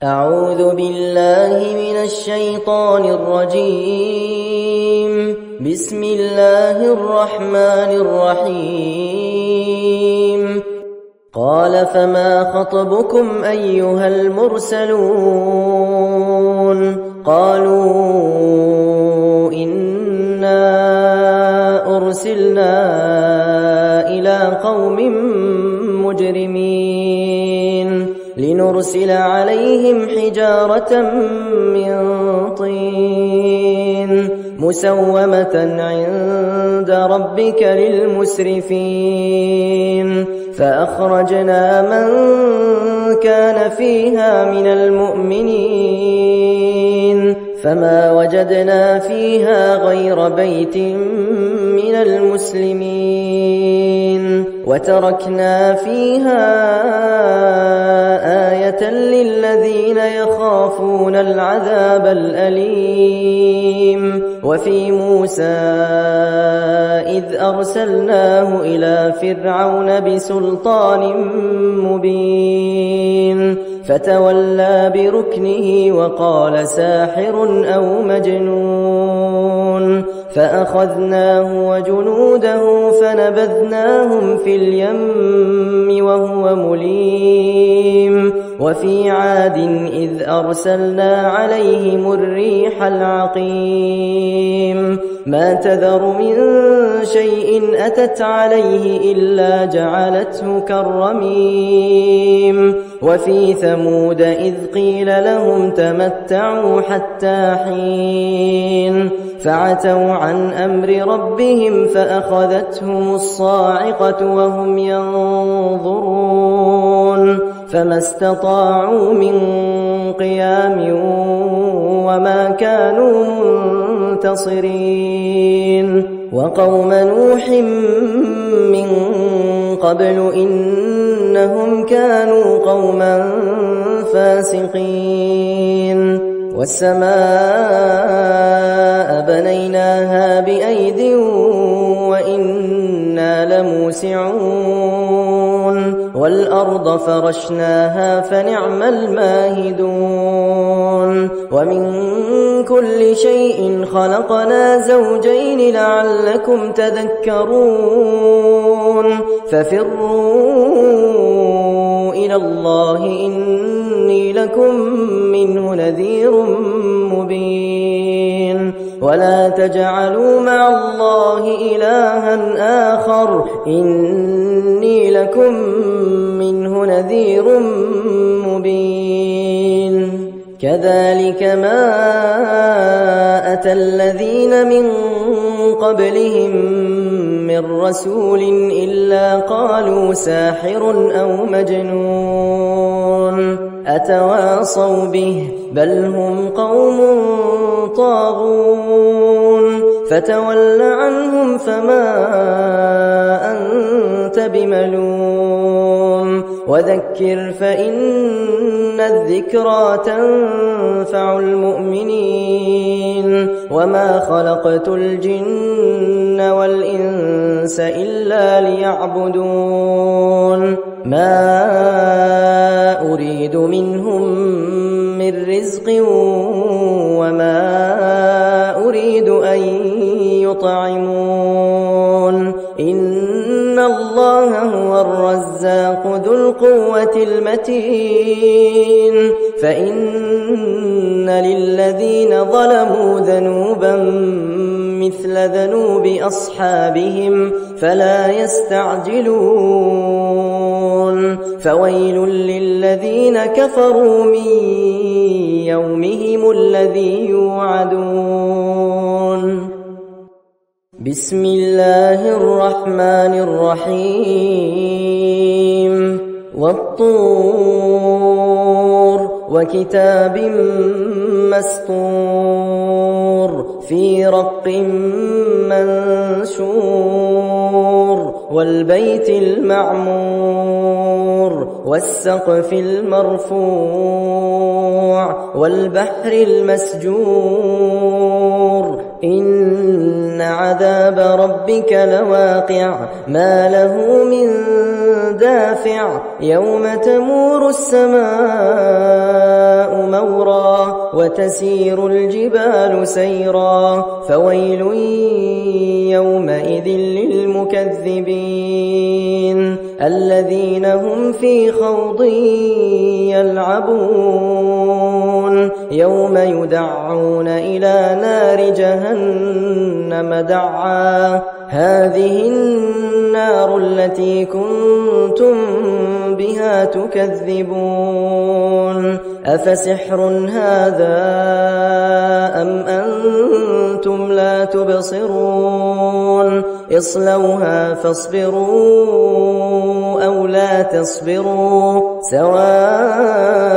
أعوذ بالله من الشيطان الرجيم. بسم الله الرحمن الرحيم. قال فما خطبكم أيها المرسلون؟ قالوا إنا أرسلنا إلى قوم مجرمين لنرسل عليهم حجارة من طين مسومة عند ربك للمسرفين فأخرجنا من كان فيها من المؤمنين فما وجدنا فيها غير بيت من المسلمين وتركنا فيها آية للذين يخافون العذاب الأليم. وفي موسى إذ أرسلناه إلى فرعون بسلطان مبين فتولى بركنه وقال ساحر أو مجنون فأخذناه وجنوده فنبذناهم في اليم وهو مليم. وفي عاد إذ أرسلنا عليهم الريح العقيم ما تذر من شيء أتت عليه إلا جعلته كالرميم. وفي ثمود إذ قيل لهم تمتعوا حتى حين فعتوا عن أمر ربهم فأخذتهم الصاعقة وهم ينظرون فما استطاعوا من قيام وما كانوا منتصرين. وقوم نوح من قبل إنهم كانوا قوما فاسقين. والسماء بنيناها بأيد وإنا لموسعون والأرض فرشناها فنعم الماهدون. ومن كل شيء خلقنا زوجين لعلكم تذكرون. ففروا إلى الله إني لكم منه نذير مبين. ولا تجعلوا مع الله إلها آخر إني لكم منه نذير مبين. كذلك ما أتى الذين من قبلهم من رسول إلا قالوا ساحر أو مجنون أتواصوا به بل هم قوم طاغون. فتول عنهم فما أنت بملوم وذكر فإن الذكرى تنفع المؤمنين. وما خلقت الجن والإنس إلا ليعبدون ما أريد منهم من رزق وما أريد أن يطعمون إن الله هو الرزاق ذو القوة المتين. فإن للذين ظلموا ذنوبا مثل ذنوب أصحابهم فلا يستعجلون. فويل للذين كفروا من يومهم الذي يوعدون. بسم الله الرحمن الرحيم. والطور وكتاب مسطور في رق منشور والبيت المعمور والسقف المرفوع والبحر المسجور إن عذاب ربك لواقع ما له من دافع يوم تمور السماء مورا وتسير الجبال سيرا فويل يومئذ للمكذبين الذين هم في خوض يلعبون يوم يدعون إلى نار جهنم دعا هذه النار التي كنتم بها تكذبون أفسحر هذا أم أنتم لا تبصرون اصلوها فاصبروا أو لا تصبروا سواء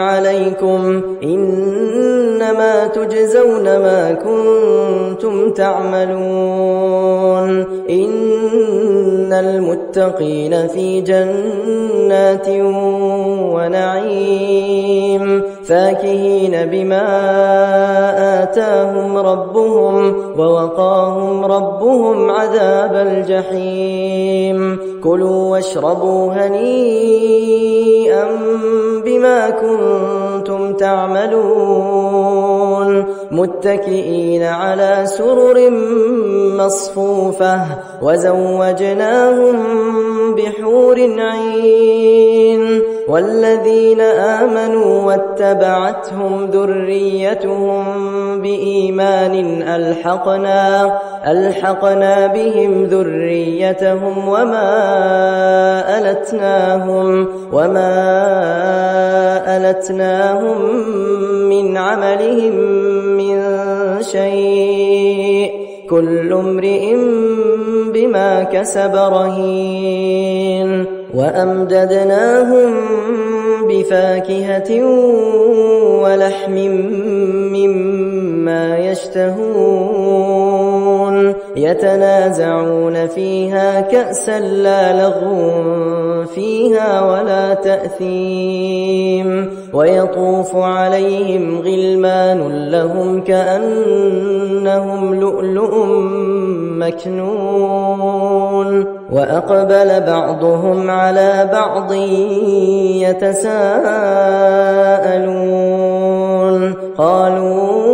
عليكم إنما تجزون ما كنتم تعملون إن المتقين في جنات ونعيم فاكهين بما آتاهم ربهم ووقاهم ربهم عذاب الجحيم كلوا واشربوا هنيئا بما كنتم تعملون متكئين على سرر مصفوفة وزوجناهم بحور عين والذين آمنوا واتبعتهم ذريتهم بإيمان ألحقنا بهم ذريتهم وما ألتناهم من عملهم من شيء كل امرئ بما كسب رهين وأمددناهم بفاكهة ولحم مما يشتهون يتنازعون فيها كأسا لا لغو فيها ولا تأثيم ويطوف عليهم غلمان لهم كأنهم لؤلؤ مكنون وأقبل بعضهم على بعض يتساءلون قالوا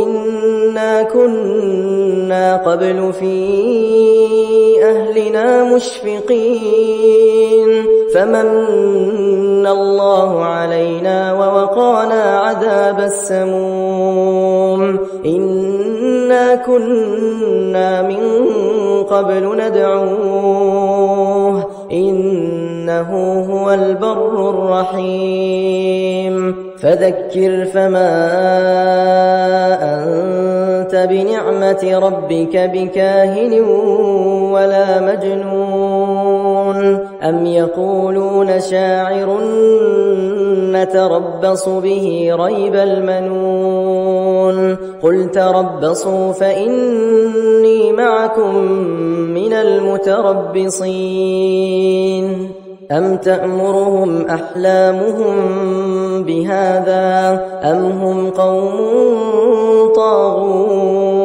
إنا كنا قبل في أهلنا مشفقين فمن الله علينا ووقانا عذاب السموم إنا كنا من قبل ندعوه إنه هو البر الرحيم فذكر فما أنت بنعمة ربك بكاهن ولا مجنون أم يقولون شاعر نتربص به ريب المنون قل تربصوا فإني معكم من المتربصين أم تأمرهم أحلامهم بهذا أم هم قوم طاغون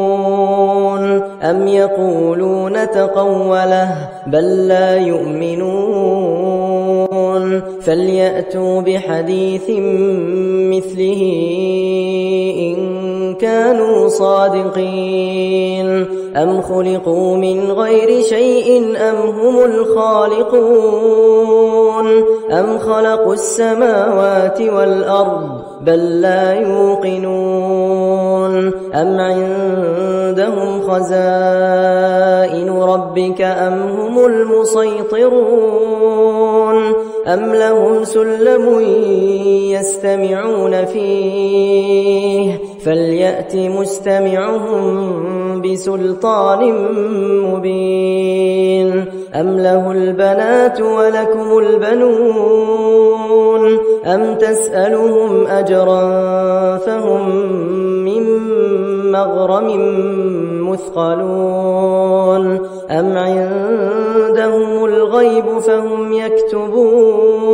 أم يقولون تقوله بل لا يؤمنون فليأتوا بحديث مثله إن كانوا صادقين أم خلقوا من غير شيء أم هم الخالقون أم خلقوا السماوات والأرض بل لا يوقنون أم عندهم خزائن ربك أم هم المسيطرون أم لهم سلم يستمعون فيه فليأت مستمعهم بسلطان مبين أم له البنات ولكم البنون أم تسألهم أجرا فهم من مغرم مثقلون أم عندهم الغيب فهم يكتبون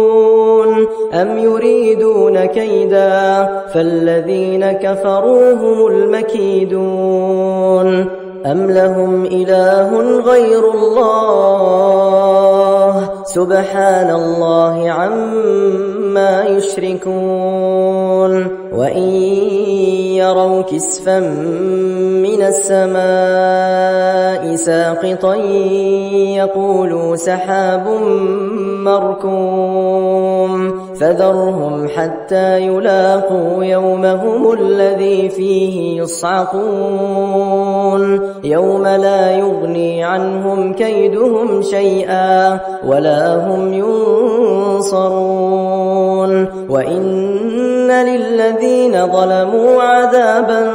أم يريدون كيدا فالذين كفروا هم المكيدون أم لهم إله غير الله سبحان الله عما يشركون وإن يروا كسفا من السماء ساقطا يقولوا سحاب مركوم فذرهم حتى يلاقوا يومهم الذي فيه يصعقون يوم لا يغني عنهم كيدهم شيئا ولا هم ينصرون وإن للذين ظلموا عذابا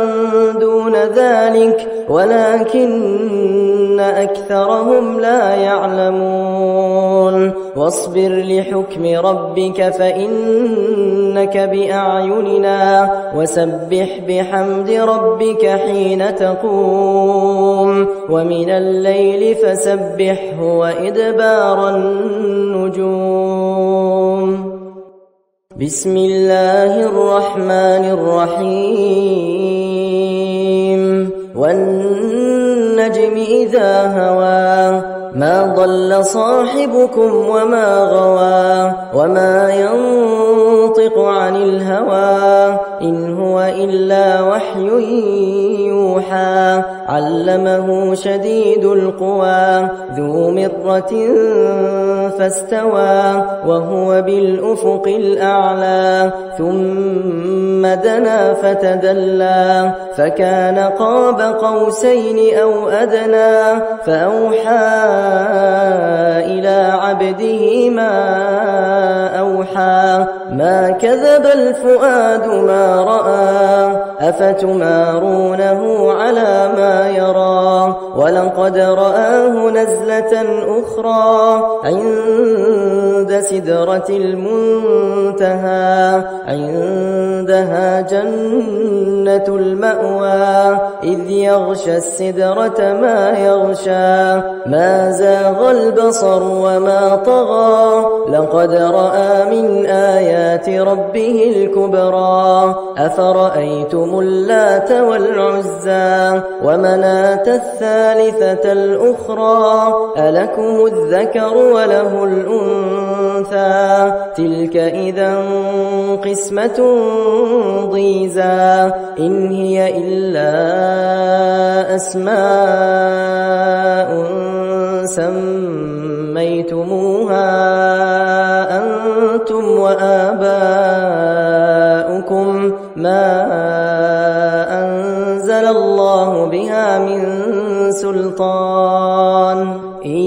دون ذلك ولكن أكثرهم لا يعلمون واصبر لحكم ربك فإنك بأعيننا وسبح بحمد ربك حين تقوم ومن الليل فسبحه وإدبار النجوم بسم الله الرحمن الرحيم والنجم إذا هوى ما ضل صاحبكم وما غوى وما ينطق عن الهوى إن هو إلا وحي يوحى علمه شديد القوى ذو مرة فاستوى وهو بالأفق الأعلى ثم دنا فتدلى فكان قاب قوسين أو أدنى فأوحى إلى عبده ما أوحى ما كذب الفؤاد ما رأى أفتمارونه على ما يرى ولقد رآه نزلة أخرى عند سدرة المنتهى عندها جنة المأوى إذ يغشى السدرة ما يغشى ما زاغ البصر وما طغى لقد رأى من آيات ربه الكبرى أفرأيتم اللات والعزى ومناة الثالثة الأخرى ألكم الذكر وله الأنثى تلك إذا قسمة ضيزى إن هي إلا أسماء سميتموها أنتم وآباؤكم ما أنزل الله بها من سلطان إن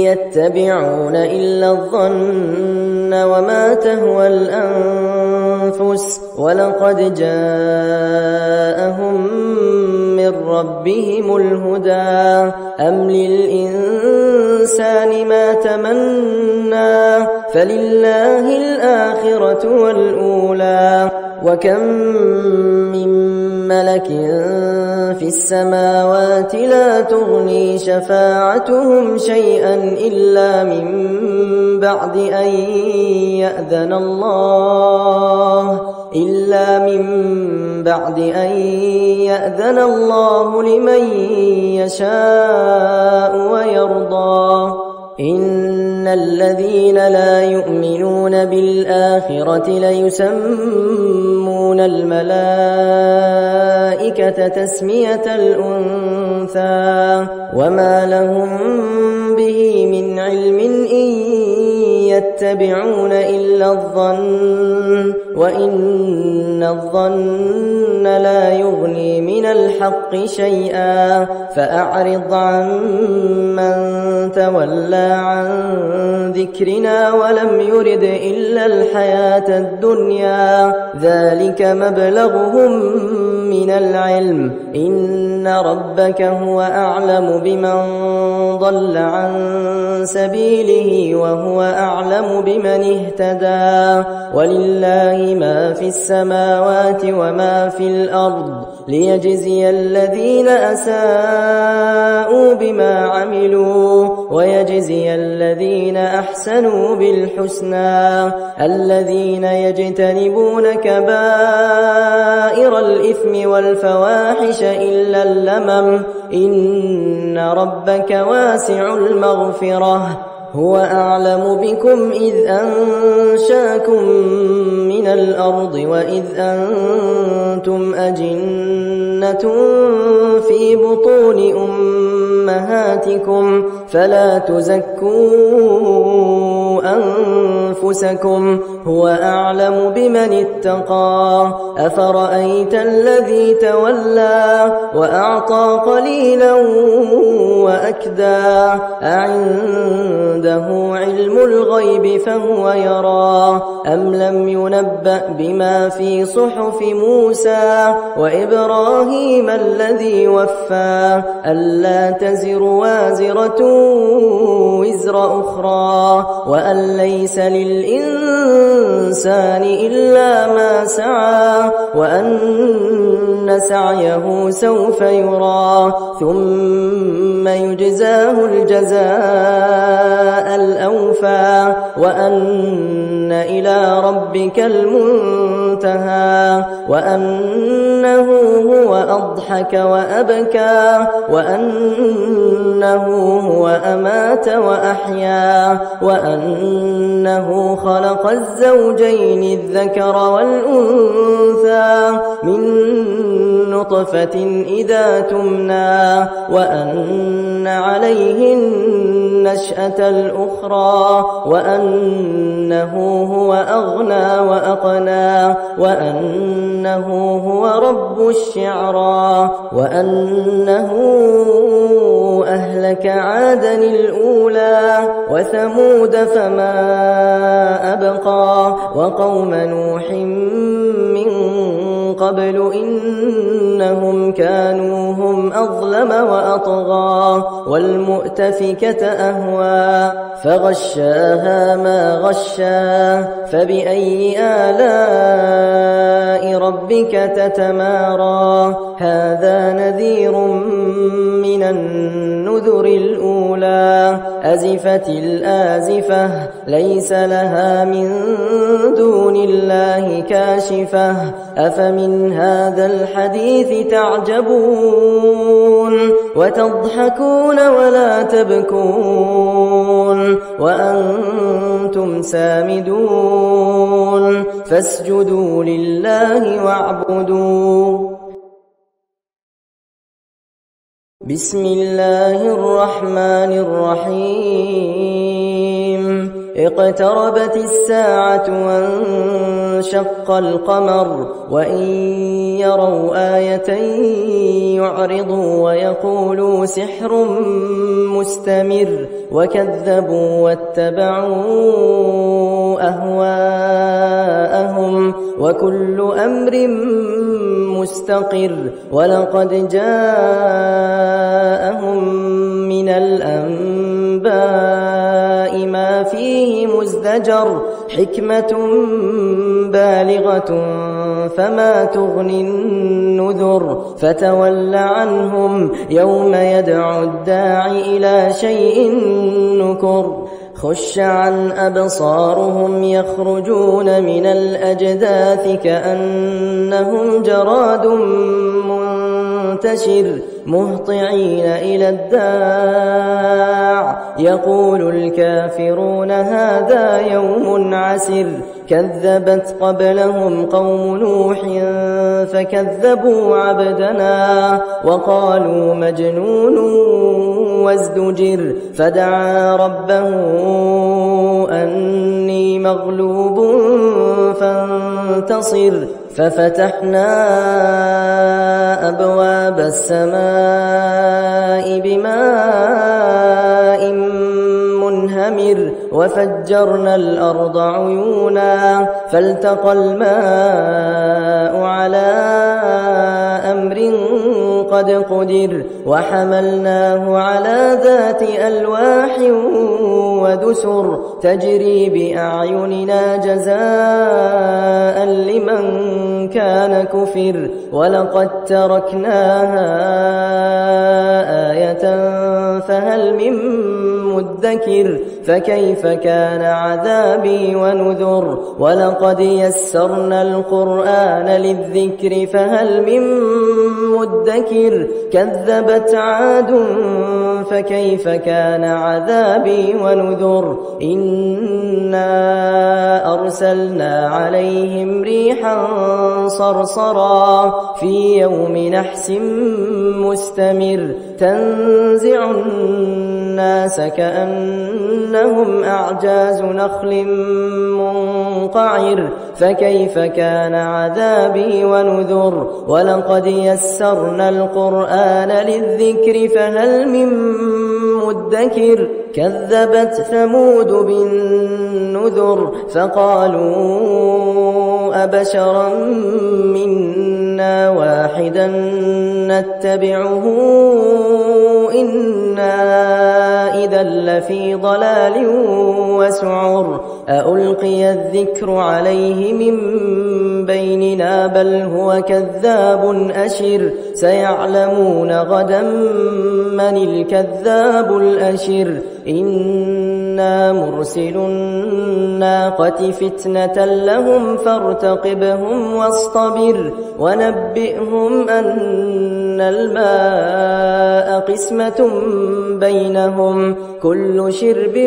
يتبعون إلا الظن وما تهوى الأنفس ولقد جاءهم من ربهم الهدى أم للإنسان ما تمنى فلله الآخرة والأولى وكم من ملك في السماوات لا تغني شفاعتهم شيئا إلا من بعد أن يأذن الله لمن يشاء ويرضى إن الذين لا يؤمنون بالآخرة ليسمون الملائكة تسمية الأنثى وما لهم به من علم إن يتبعون إلا الظن وإن الظن لا يغني من الحق شيئا فأعرض عن من تولى عن ذكرنا ولم يرد إلا الحياة الدنيا ذلك مبلغهم من العلم إن ربك هو أعلم بمن ضل عن سبيله وهو أعلم بمن اهتدى ولله ما في السماوات وما في الأرض ليجزي الذين أساءوا بما عملوا ويجزي الذين أحسنوا بالحسنى الذين يجتنبون كبائر الإثم والفواحش إلا اللمم إن ربك واسع المغفرة هو أعلم بكم إذ أنشاكم من الأرض وإذ أنتم أجنة في بطون أمهاتكم فلا تزكوا أنفسكم هو أعلم بمن اتقى أفرأيت الذي تولى وأعطى قليلا وأكدى أعنده علم الغيب فهو يرى أم لم ينبأ بما في صحف موسى وإبراهيم الذي وفى ألا تزر وازرة وزر أخرى وأن ليس للإنسان إلا ما سعى وأن سعيه سوف يرى ثم يجزاه الجزاء الأوفى وأن إلى ربك المنتهى وأنه هو أضحك وأبكى وأنه هو أمات وأحيا وأنه خلق الزوجين الذكر والأنثى من نطفة إذا تمنى وأن عليه النشأة الأخرى وأنه هو أغنى وأقنى وأنه هو رب الشعرى وأنه أهلك عادا الأولى وثمود فما أبقى وقوم نوح من قبل إنهم كانوا هم أظلم وأطغى والمؤتفكة أهوى فغشاها ما غشا فبأي آلاء ربك تتمارى هذا نذير من النذر الأولى أزفت الآزفة ليس لها من دون الله كاشفة أفمن هذا الحديث تعجبون وتضحكون ولا تبكون وأنتم سامدون فاسجدوا لله واعبدوا بسم الله الرحمن الرحيم اقتربت الساعة وانشق القمر وإن يروا آية يعرضوا ويقولوا سحر مستمر وكذبوا واتبعوا أهواءهم وكل أمر مستقر ولقد جاءهم من الأنباء ما فيه مزدجر حكمة بالغة فما تغني النذر فتول عنهم يوم يدعو الداعي إلى شيء نكر خش عن أبصارهم يخرجون من الأجداث كأنهم جراد منتشر مهطعين إلى الداع يقول الكافرون هذا يوم عسر كذبت قبلهم قوم نوح فكذبوا عبدنا وقالوا مجنون وازدجر فدعا ربه أني مغلوب فانتصر ففتحنا أبواب السماء بماء منهمر وفجرنا الأرض عيونا فالتقى الماء على أمر قد قدر وحملناه على ذات ألواح ودسر تجري بأعيننا جزاء لمن كان كفر ولقد تركناها آية فهل من مدكر فكيف كان عذابي ونذر ولقد يسرنا القرآن للذكر فهل من مدكر كذبت عاد فكيف كان عذابي ونذر إنا أرسلنا عليهم ريحا صرصرا في يوم نحس مستمر تنزع الناس كأنهم أعجاز نخل منقعر فكيف كان عذابي ونذر ولقد يسرنا القرآن للذكر فهل من مدكر كذبت ثمود بالنذر فقالوا أبشرا منا واحدا نتبعه إنا إذا لفي ضلال وسعر أألقي الذكر عليه من بيننا بل هو كذاب أشر سيعلمون غدا من الكذاب الأشر إنا مرسل الناقة فتنة لهم فارتقبهم واصطبر ونبئهم أن الماء قسمة بينهم كل شرب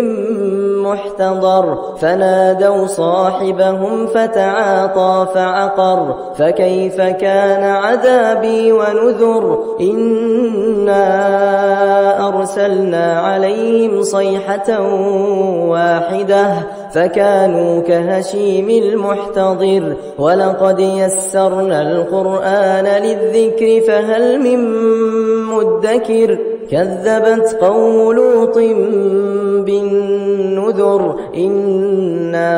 محتضر فنادوا صاحبهم فتعاطى فعقر فكيف كان عذابي ونذر إنا أرسلنا عليهم صيحة واحدة فكانوا كهشيم المحتضر ولقد يسرنا القرآن للذكر فهل من مدكر كذبت قوم لوط بالنذر إنا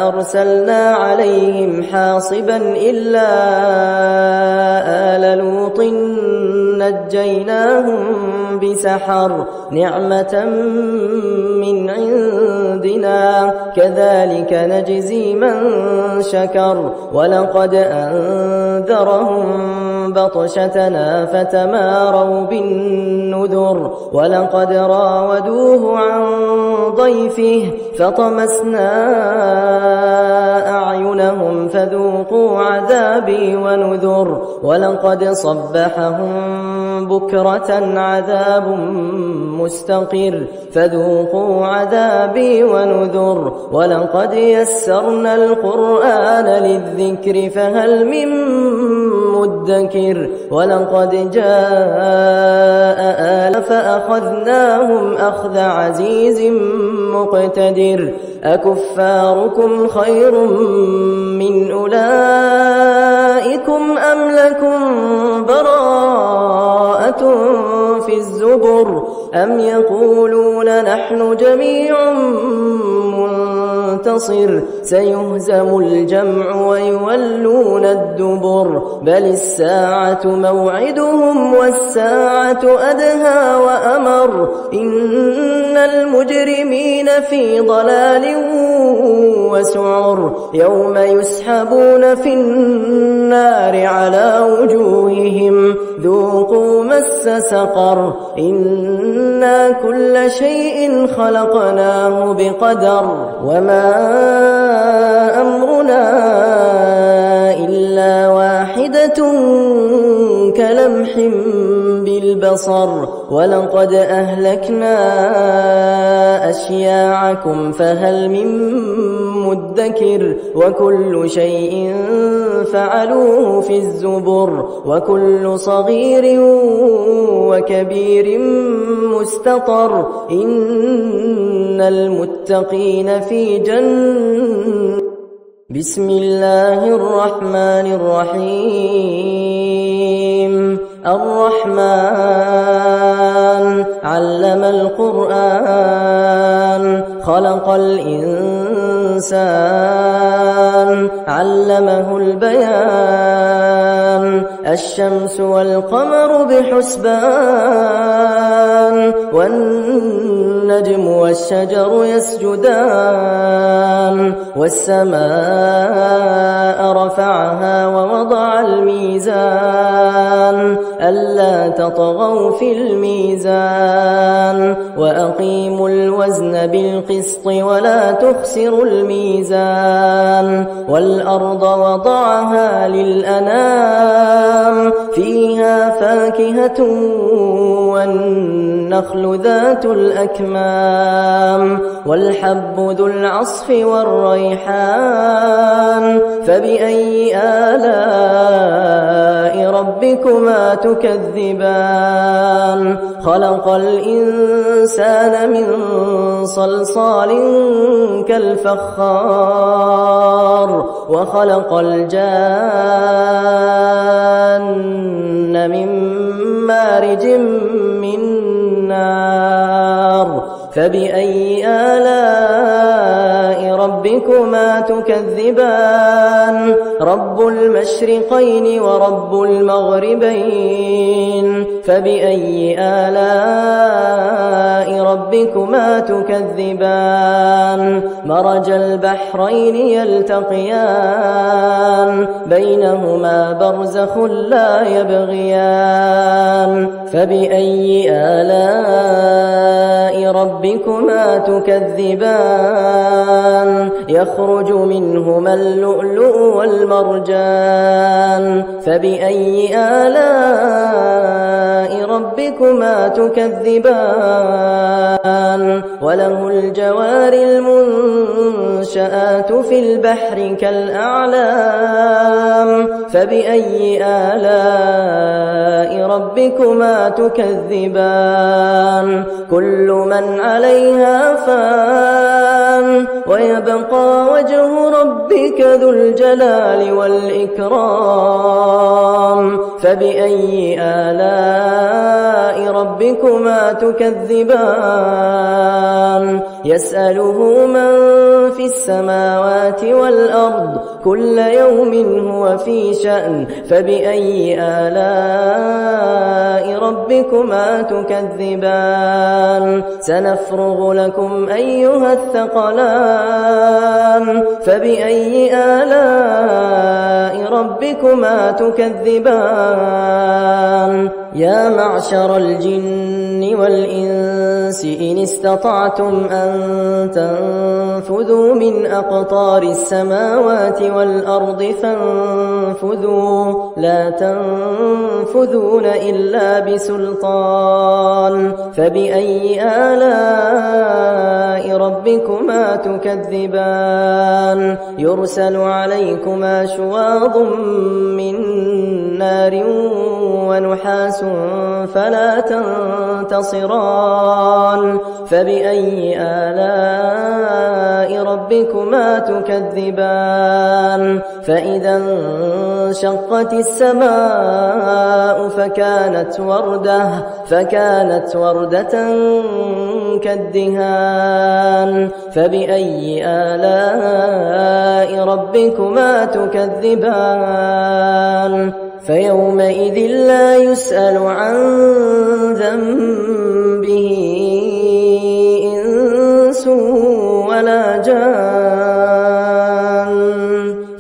أرسلنا عليهم حاصبا إلا آل لوط نجيناهم بسحر نعمة من عندنا كذلك نجزي من شكر ولقد أنذرهم بطشتنا فتماروا بالنذر ولقد راودوه عن ضيفه فطمسنا أعينهم فذوقوا عذابي ونذر ولقد صبحهم بكرة عذاب مستقر فذوقوا عذابي ونذر ولقد يسرنا القرآن للذكر فهل من مدكر ولقد جاء آل فأخذناهم أخذ عزيز مقتدر أكفاركم خير من أولئكم أم لكم براءة في الزبر أم يقولون نحن جميع منتصر سيهزم الجمع ويولون الدبر بل الساعة موعدهم والساعة أدهى وأمر إن المجرمين في ضلال وسعر يوم يسحبون في النار على وجوههم ذوقوا مس سقر إنا كل شيء خلقناه بقدر وما أمرنا إلا واحدة كلمح بالبصر ولقد أهلكنا أشياعكم فهل من مدكر وكل شيء فعلوه في الزبر وكل صغير وكبير مستطر إن المتقين في جنة بسم الله الرحمن الرحيم الرحمن علم القرآن خلق الإنسان علمه البيان الشمس والقمر بحسبان والنجم والشجر يسجدان والسماء رفعها ووضع الميزان ألا تطغوا في الميزان وأقيموا الوزن بالقسط ولا تخسروا الميزان والأرض وضعها للأنام فيها فاكهة والنخل ذات الأكمام والحب ذو العصف والريحان فبأي آلاء ربكما تكذبان خلق الإنسان من صلصال كالفخار وخلق الجان من مارج من نار فبأي آلاء ربكما تكذبان رب المشرقين ورب المغربين فبأي آلاء ربكما تكذبان مرج البحرين يلتقيان بينهما برزخ لا يبغيان فبأي آلاء ربكما تكذبان يخرج منهما اللؤلؤ والمرجان فبأي آلاء ربكما تكذبان وله الجوار المنشآت في البحر كالأعلام فبأي آلاء ربكما تكذبان كل من عليها فان ويبقى وجه ربك ذو الجلال والإكرام فبأي آلاء ربكما تكذبان يسأله من في السماوات والأرض كل يوم هو في شأن فبأي آلاء ربكما تكذبان سنفرغ لكم أيها الثقلان فبأي آلاء ربكما تكذبان يا معشر الجن والإنس إن استطعتم أن تنفذوا من أقطار السماوات والأرض فانفذوا لا تنفذون إلا بسلطان فبأي آلاء ربكما تكذبان يرسل عليكما شواظ من نار ونحاس فلا تنتصران فبأي آلاء ربكما تكذبان فإذا انشقت السماء فكانت وردة كالدهان فبأي آلاء ربكما تكذبان فيومئذ لا يسأل عن ذنبه إنس ولا جان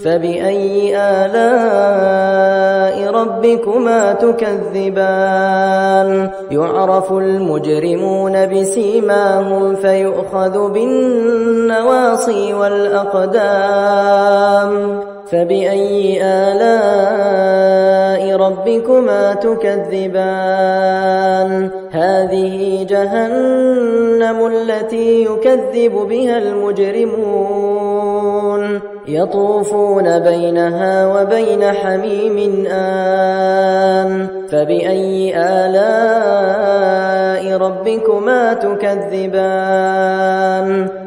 فبأي آلاء ربكما تكذبان يعرف المجرمون بسيماهم فيؤخذ بالنواصي والأقدام فبأي آلاء ربكما تكذبان هذه جهنم التي يكذب بها المجرمون يطوفون بينها وبين حميم آن فبأي آلاء ربكما تكذبان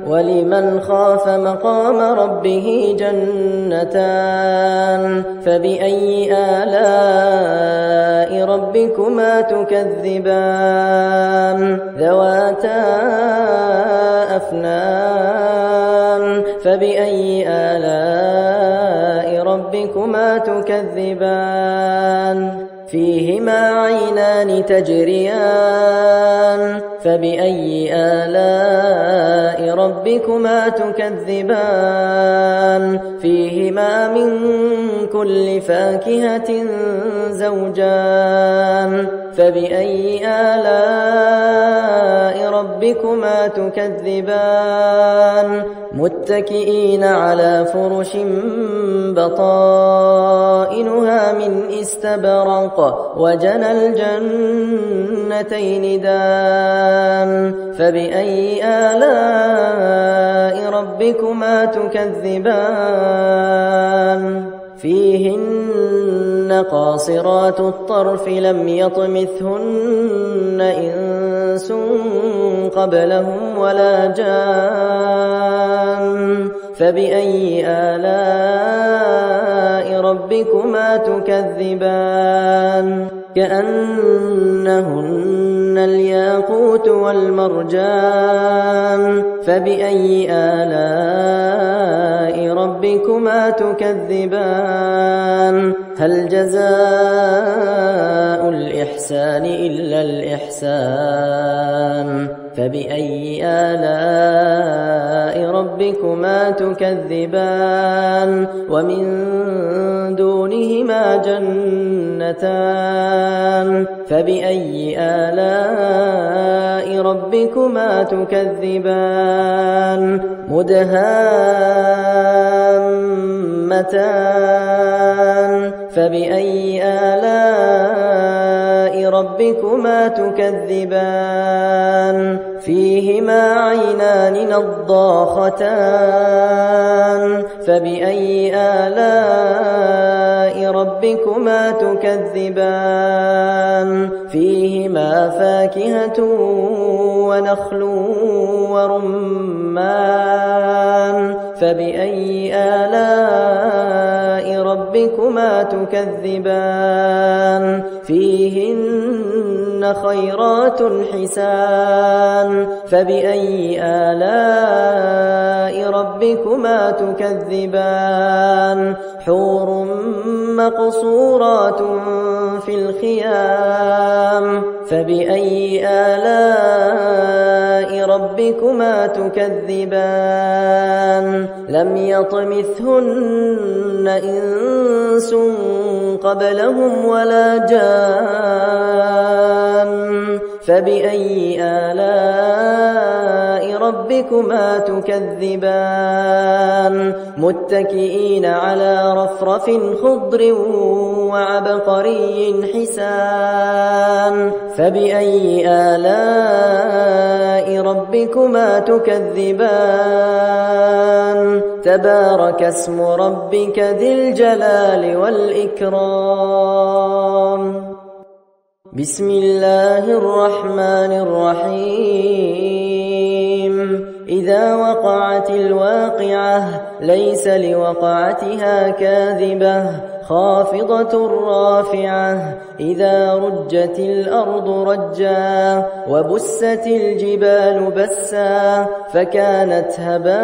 ولمن خاف مقام ربه جنتان فبأي آلاء ربكما تكذبان ذواتا أفنان فبأي آلاء ربكما تكذبان فيهما عينان تجريان فبأي آلاء آلاء ربكما تكذبان فيهما من كل فاكهة زوجان فبأي آلاء ربكما تكذبان متكئين على فرش بطائنها من استبرق وجنى الجنتين دان فبأي آلاء ربكما تكذبان فيهن قاصرات الطرف لم يطمثهن إنس قبلهم ولا جان فبأي آلاء ربكما تكذبان كأنهن الياقوت والمرجان فبأي آلاء ربكما تكذبان هل جزاء الإحسان إلا الإحسان فبأي آلاء ربكما تكذبان ومن دونهما جنتان فبأي آلاء ربكما تكذبان مدهامتان فبأي آلاء ربكما تكذبان فيهما عينان نضاختان فبأي آلاء ربكما تكذبان فيهما فاكهة ونخل ورمان فبأي آلاء ربكما تكذبان فيهن خيرات حسان فبأي آلاء ربكما تكذبان حور مقصورات في الخيام فبأي آلاء ربكما تكذبان لم يطمثهن إنس قبلهم ولا جان فبأي آلاء ربكما تكذبان متكئين على رفرف خضر وعبقري حسان فبأي آلاء ربكما تكذبان تبارك اسم ربك ذي الجلال والإكرام بسم الله الرحمن الرحيم إذا وقعت الواقعة ليس لوقعتها كاذبة خافضة رافعة إذا رجت الأرض رجا وبست الجبال بسا فكانت هباء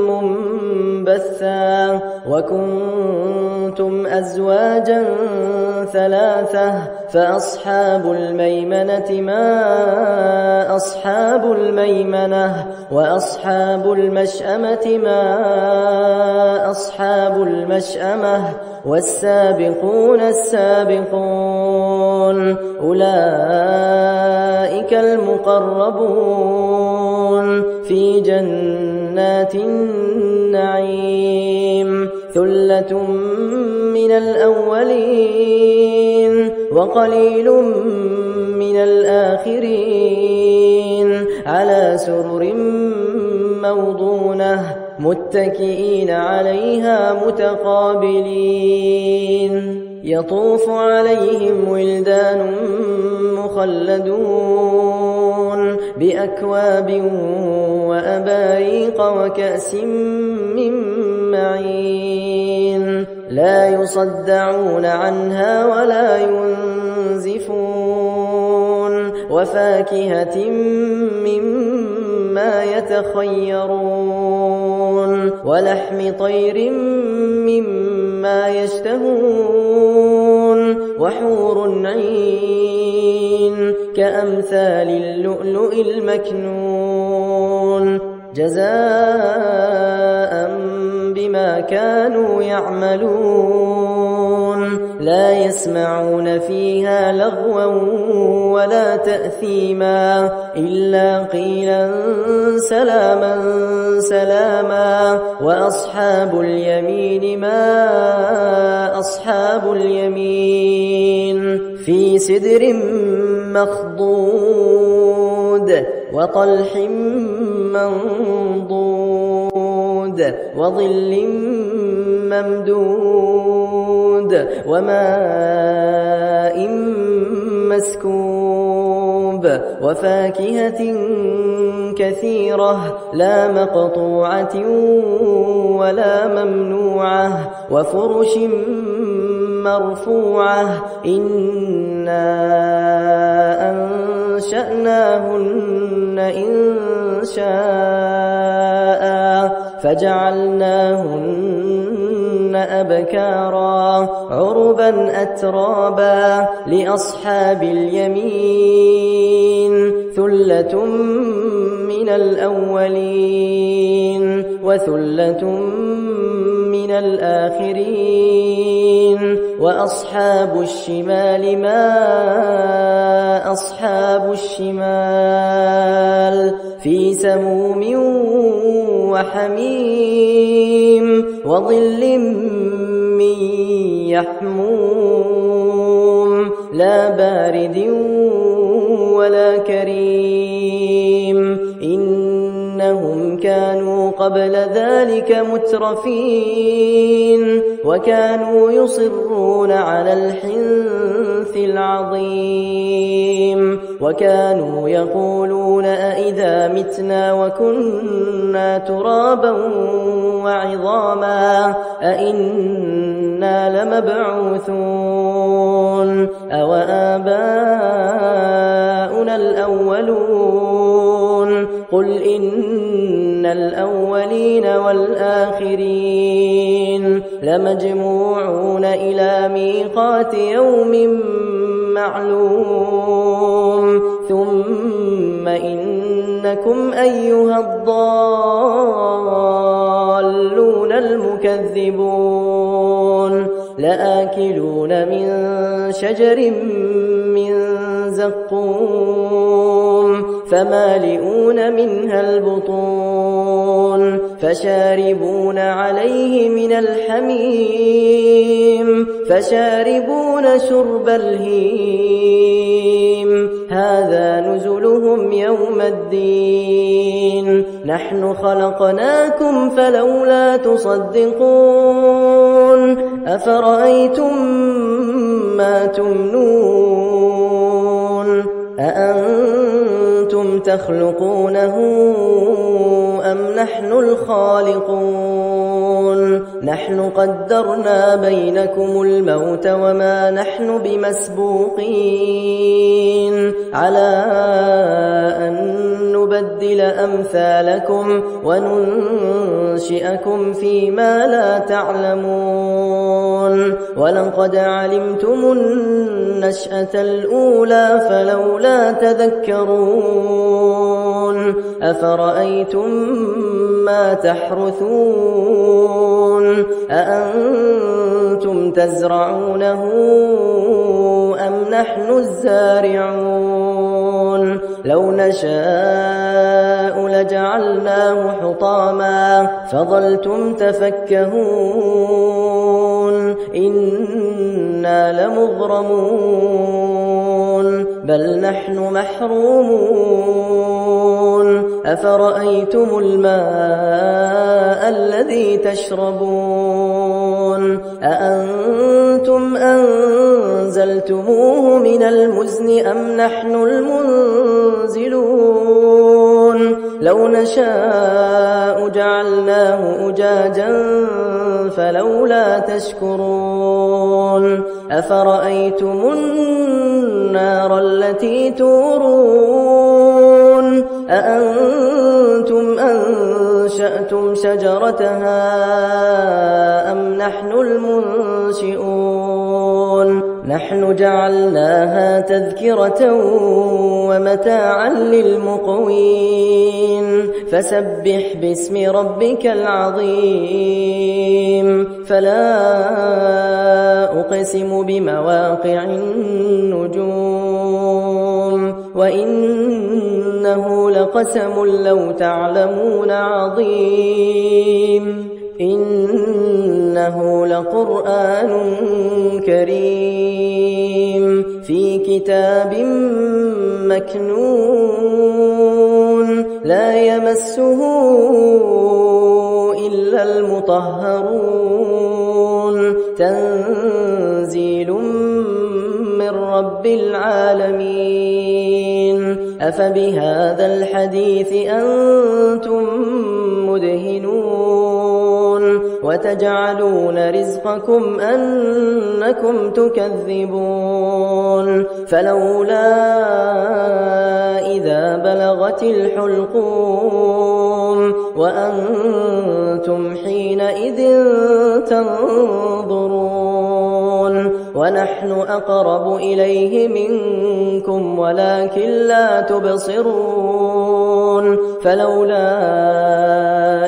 منبثا وكنتم أزواجا ثلاثة فأصحاب الميمنة ما أصحاب الميمنة وأصحاب المشأمة ما أصحاب المشأمة والسابقون السابقون أولئك المقربون في جنات النعيم ثلة من الأولين وقليل من الآخرين على سرر موضونة متكئين عليها متقابلين يطوف عليهم ولدان مخلدون بأكواب وأباريق وكأس من معين لا يصدعون عنها ولا ينزفون وفاكهة مما يتخيرون ولحم طير مما يشتهون وحور عين كأمثال اللؤلؤ المكنون جزاء بما كانوا يعملون لا يسمعون فيها لغوا ولا تأثيما إلا قيلا سلاما سلاما وأصحاب اليمين ما أصحاب اليمين في سدر مخضود وطلح منضود وظل ممدود وماء مسكوب وفاكهة كثيرة لا مقطوعة ولا ممنوعة وفرش مرفوعة إنا أنشأناهن إن شاء فجعلناهن أبكارا عربا أترابا لأصحاب اليمين ثلة من الأولين وثلة من الآخرين وأصحاب الشمال ما أصحاب الشمال في سموم وحميم وظل من يحموم لا بارد ولا كريم إنهم كانوا قبل ذلك مترفين وكانوا يصرون على الحنث العظيم وكانوا يقولون أئذا متنا وكنا ترابا وعظاما أئنا لمبعوثون أو آباؤنا الأولون قل إن الأولين والآخرين لمجموعون إلى ميقات يوم معلوم ثم إنكم أيها الضالون المكذبون لآكلون من شجر من زقوم فمالئون منها البطون فشاربون عليه من الحميم فشاربون شرب الهيم هذا نزلهم يوم الدين نحن خلقناكم فلولا تصدقون أفرأيتم ما تمنون أأنتم تخلقونه أم نحن الخالقون نحن قدرنا بينكم الموت وما نحن بمسبوقين على أن نبدل أمثالكم وننشئكم فيما لا تعلمون ولقد علمتم النشأة الأولى فلولا تذكرون أفرأيتم ما تحرثون أأنتم تزرعونه أم نحن الزارعون لو نشاء لجعلناه حطاما فظلتم تفكهون إنا لمغرمون بل نحن محرومون أفرأيتم الماء الذي تشربون أأنتم أنزلتموه من المزن أم نحن المنزلون لو نشاء جعلناه أجاجا فلولا تشكرون أفرأيتم النار التي تورون أأنتم أنشأتم شجرتها أم نحن المنشئون نحن جعلناها تذكرة ومتاعا للمقوين فسبح باسم ربك العظيم فلا أقسم بمواقع النجوم وإنه لقسم لو تعلمون عظيم إنه لقرآن كريم في كتاب مكنون لا يمسه إلا المطهرون تنزيل من رب العالمين أفبهذا الحديث أنتم مدهنون وتجعلون رزقكم أنكم تكذبون فلولا إذا بلغت الحلقوم وأنتم حينئذ تنظرون ونحن أقرب إليه منكم ولكن لا تبصرون فلولا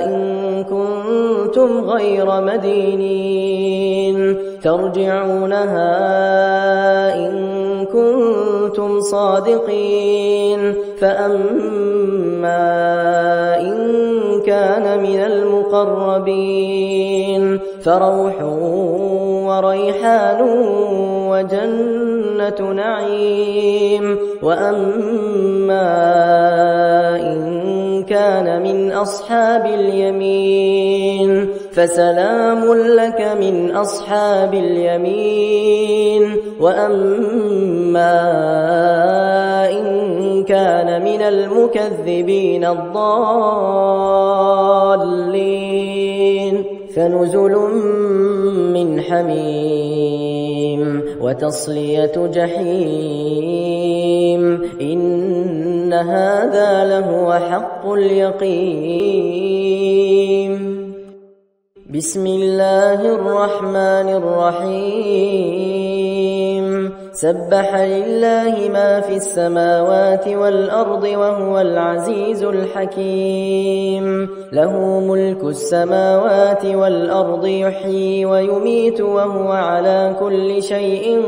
إن كنتم غير مدينين ترجعونها إن كنتم صادقين فأما إن كان من المقربين فروح وريحان وجنة نعيم وأما إن كان من أصحاب اليمين فسلام لك من أصحاب اليمين وأما إن كان من المكذبين الضالين فنزل من حميم وتصلية جحيم إن هذا لهو حق اليقين بسم الله الرحمن الرحيم سبح لله ما في السماوات والأرض وهو العزيز الحكيم له ملك السماوات والأرض يحيي ويميت وهو على كل شيء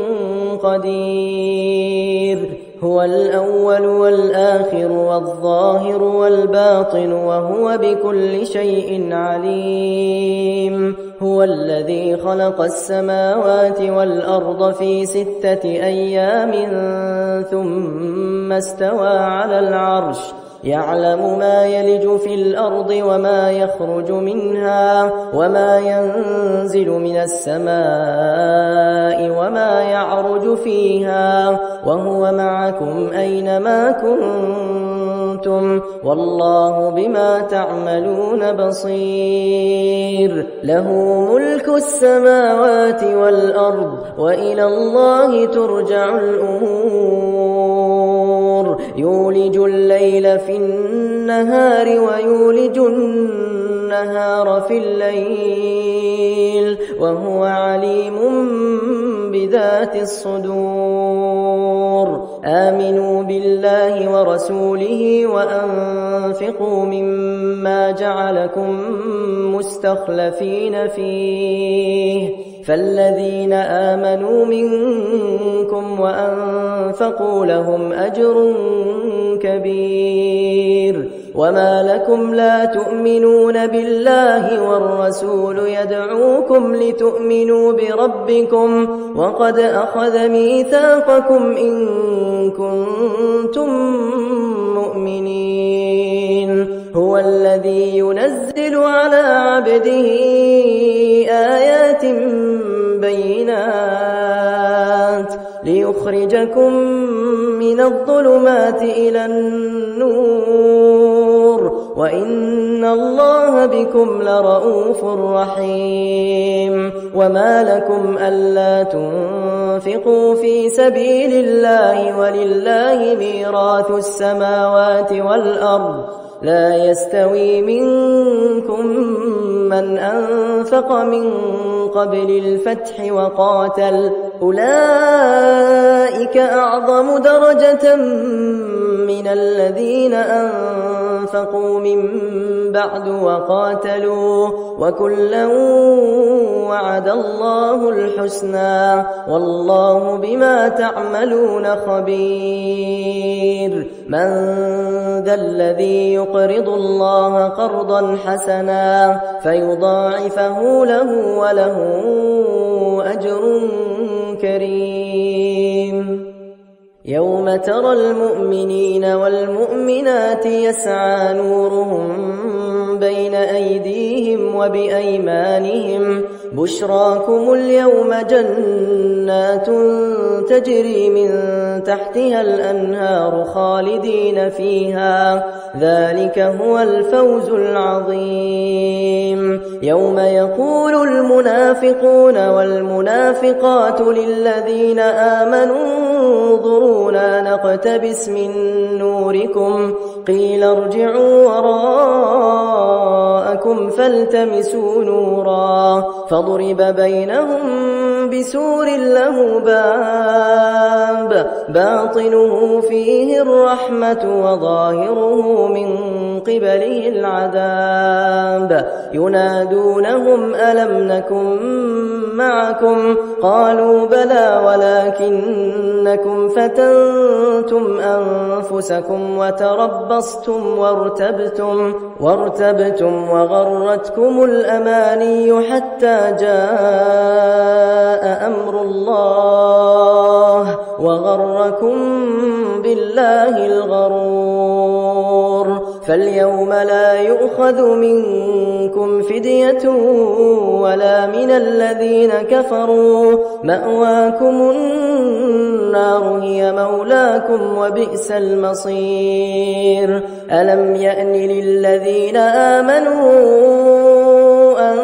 قدير هو الأول والآخر والظاهر والباطن وهو بكل شيء عليم هو الذي خلق السماوات والأرض في 6 أيام ثم استوى على العرش يعلم ما يلج في الأرض وما يخرج منها وما ينزل من السماء وما يعرج فيها وهو معكم أينما كنتم والله بما تعملون بصير له ملك السماوات والأرض وإلى الله ترجع الأمور يولج الليل في النهار ويولج النهار في الليل وهو عليم بذات الصدور آمنوا بالله ورسوله وأنفقوا مما جعلكم مستخلفين فيه فالذين آمنوا منكم وأنفقوا لهم أجر كبير وما لكم لا تؤمنون بالله والرسول يدعوكم لتؤمنوا بربكم وقد أخذ ميثاقكم إن كنتم مؤمنين هو الذي ينزل على عبده آيات بينات ليخرجكم من الظلمات إلى النور وإن الله بكم لرؤوف رحيم وما لكم ألا تنفقوا في سبيل الله ولله ميراث السماوات والأرض لا يستوي منكم من أنفق من قبل الفتح وقاتل أولئك أعظم درجة من الذين أنفقوا من بعد وقاتلوا وكلا وعد الله الحسنى والله بما تعملون خبير من ذا الذي يقرض الله قرضا حسنا فيضاعفه له وله أجر كريم يوم ترى المؤمنين والمؤمنات يسعى نورهم بين أيديهم وبأيمانهم بشراكم اليوم جنات تجري من تحتها الأنهار خالدين فيها ذلك هو الفوز العظيم يوم يقول المنافقون والمنافقات للذين آمنوا انظرونا نقتبس من نوركم قيل ارجعوا وراءكم فالتمسوا نورا فضرب بينهم بسور له باب باطنه فيه الرحمة وظاهره من قبله العذاب ينادونهم ألم نكن معكم قالوا بلى ولكنكم فتنتم أنفسكم وتربصتم وارتبتم وغرتكم الأماني حتى جاء أمر الله وغركم بالله الغرور فاليوم لا يؤخذ منكم فدية ولا من الذين كفروا مأواكم النار هي مولاكم وبئس المصير ألم يأن للذين آمنوا أن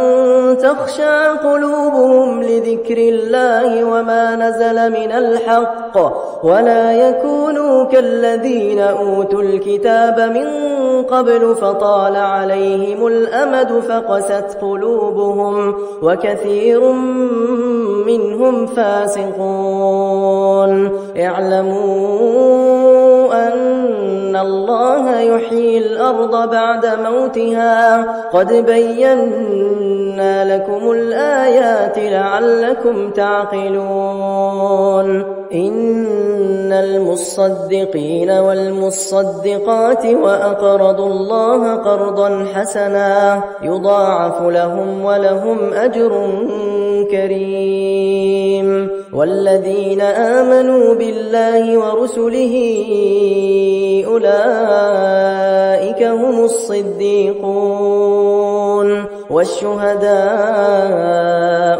تخشع قلوبهم لذكر الله وما نزل من الحق ولا يكونوا كالذين أوتوا الكتاب من قبل فطال عليهم الأمد فقست قلوبهم وكثير منهم فاسقون اعلموا أن الله يحيي الأرض بعد موتها قد بينا لكم الآيات لعلكم تعقلون إن المصدقين والمصدقات وأقرضوا الله قرضا حسنا يضاعف لهم ولهم أجر كريم والذين آمنوا بالله ورسله أولئك هم الصديقون والشهداء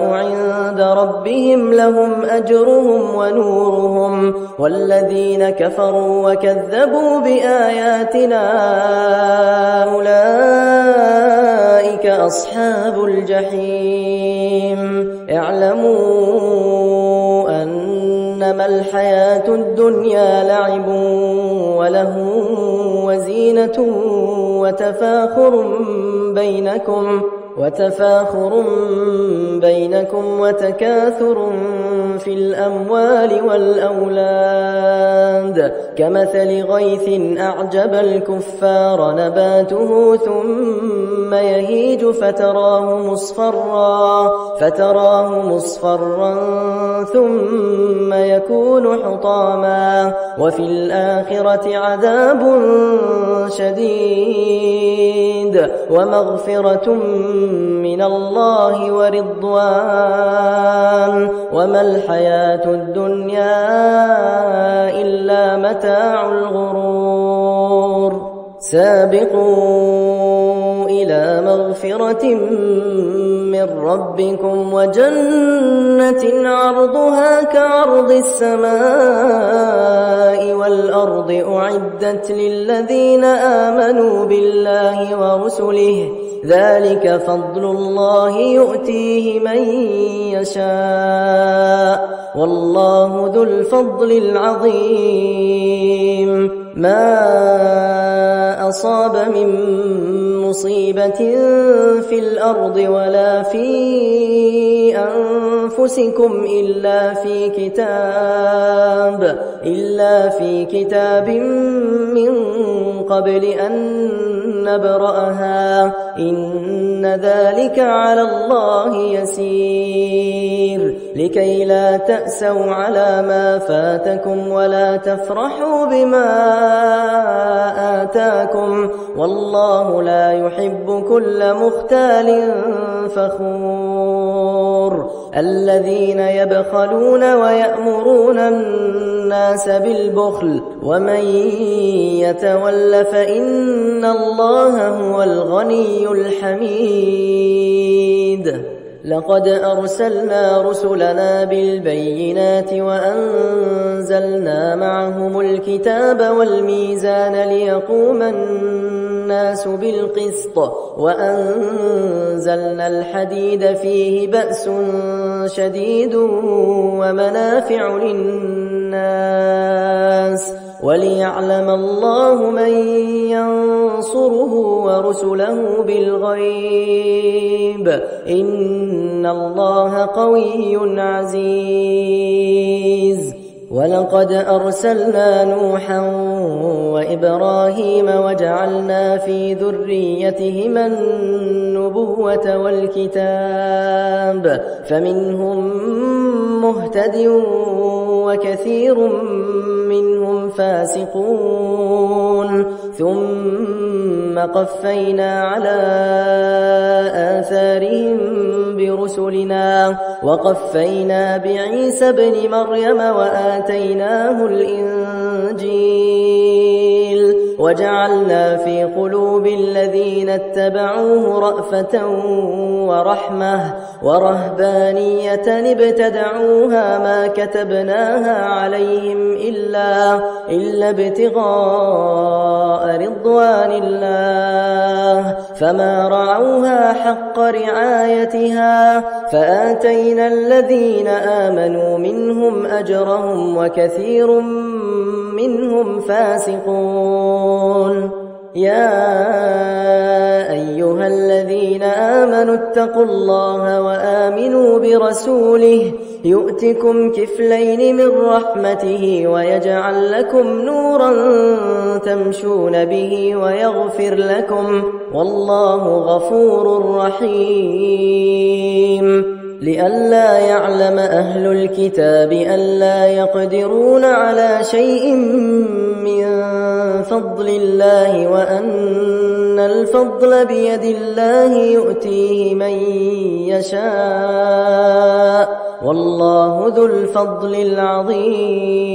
عند ربهم لهم أجرهم ونورهم والذين كفروا وكذبوا بآياتنا أولئك أصحاب الجحيم اعلموا أنما الحياة الدنيا لعب وله وزينة وتفاخر بينكم وتكاثر في الأموال والأولاد كمثل غيث أعجب الكفار نباته ثم يهيج فتراه مصفرا ثم يكون حطاما وفي الآخرة عذاب شديد ومغفرة من الله ورضوان وما الحياة الدنيا إلا متاع الغرور سابقوا إلى مغفرة من ربكم وجنة عرضها كعرض السماء والأرض أعدت للذين آمنوا بالله ورسله ذلك فضل الله يؤتيه من يشاء والله ذو الفضل العظيم ما أصاب من مصيبة في الأرض ولا في أنفسكم إلا في كتاب من قبل أن نبرأها إن ذلك على الله يسير لكي لا تأسوا على ما فاتكم ولا تفرحوا بما آتاكم والله لا يحب كل مختال فخور الذين يبخلون ويأمرون الناس بالبخل ومن يتول فإن الله هو الغني الحميد لقد أرسلنا رسلنا بالبينات وأنزلنا معهم الكتاب والميزان ليقوم الناس بالقسط وأنزلنا الحديد فيه بأس شديد ومنافع للناس وليعلم الله من ينصره ورسله بالغيب إن الله قوي عزيز ولقد أرسلنا نوحا وإبراهيم وجعلنا في ذريتهما النبوة والكتاب فمنهم مهتد وكثير منهم فاسقون ثم قفينا على آثارهم برسلنا وقفينا بعيسى ابن مريم وآتيناه الإنجيل وجعلنا في قلوب الذين اتبعوه رأفة ورحمة ورهبانية ابتدعوها ما كتبناها عليهم إلا ابتغاء رضوان الله فما رعوها حق رعايتها فآتينا الذين آمنوا منهم أجرهم وكثير منهم فاسقون يا أيها الذين آمنوا اتقوا الله وآمنوا برسوله يؤتكم كفلين من رحمته ويجعل لكم نورا تمشون به ويغفر لكم والله غفور رحيم لئلا يعلم أهل الكتاب ألا يقدرون على شيء من فضل الله وأن الفضل بيد الله يؤتيه من يشاء والله ذو الفضل العظيم